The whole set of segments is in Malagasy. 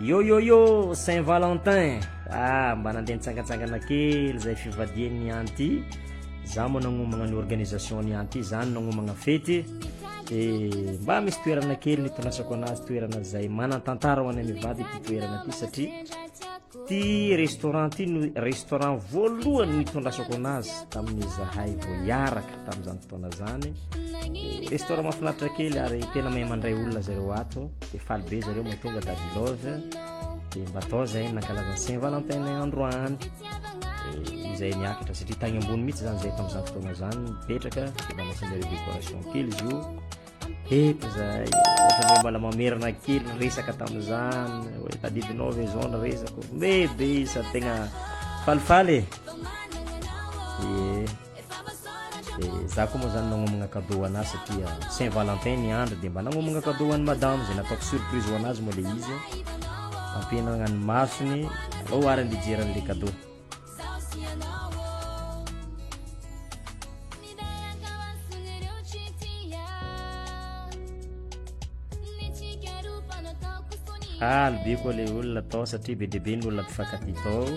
Yo yo yo Saint-Valentin. Mba nandeha nitsangatsangana kely zay fivadiany anty. Za moa nagnomagna ny organisation ny anty zany nagnomagna fety. Mba misy toerana kely nitonasako anazy toerana zay manan-tantara ho anay mivady ty toerana ty satria ty restaurant ty no restaurant voalohany nitondrasako anazy tamin'ny zahay vao hiaraka tamin'izany fotoana zany. Restaurant mahafinaritra kely ary tena mahay mandray olona zareo ato. De faly be zareo mahatonga Daddy Love. De mba atao zay nankalaza Saint-Valentin androany. Izay niakatra satria tagny ambony mihitsy zany zay tamin'izany fotoana zany mipetraka de mba nasinjare décoration kely izy io. Eto zay ohatra mbala mamerana kely resaka tamin'izany hoe tadidinao ve zao ny resako be isa tegna falifaly za koa moa zany nagnomagna cadeau anazy satria Saint-Valentin ny andro de mba nagnomagna cadeau an'ny madame zay nataoko surprise ho anazy moa le izy ampianagna ny masony alao ary andijeran'le cadeau. Albe koa le olona tao satria be debe ny olona mpifankaty tao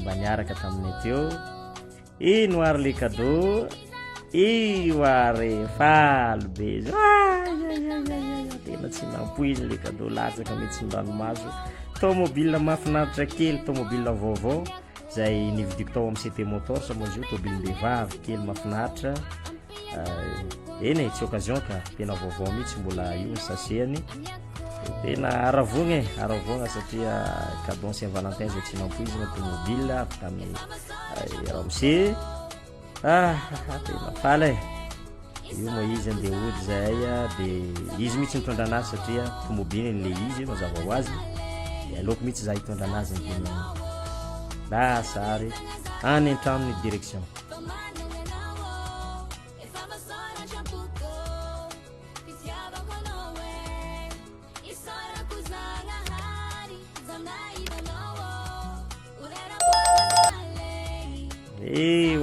mba niaraka taminay teo. Ino ary le cadeau io ary faly be tena tsy nampoiziny le cadeau latsaka mihitsy ny ranomaso. Tomobile mahafinaritra kely, tomobile vaovao zay nividiko tao amin'ny CT Motor sa moa izy io tomobile-mbehivavy kely mahafinaritra. Eny tsy occasion ka tena vaovao mihitsy mbola io ny sasehany. Tena aravogna satria cadeau Saint-Valentin zay tsy nampoizina tomobile avy tamin'ny ramose. Tena faly io moa izy andeha ody zay de izy mihitsy mitondra anazy satria tomobile le izy mazava ho azy de aleoko mihitsy za hitondra anazy ny sary any an-trano ny direction.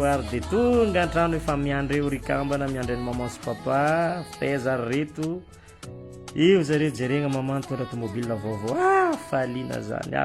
Ary de tonga an-trano efa miandry eo rikambana miandry ny maman sy papa fitaiza reto io zareo jerena maman mitondra tomobile vaovao faliana zany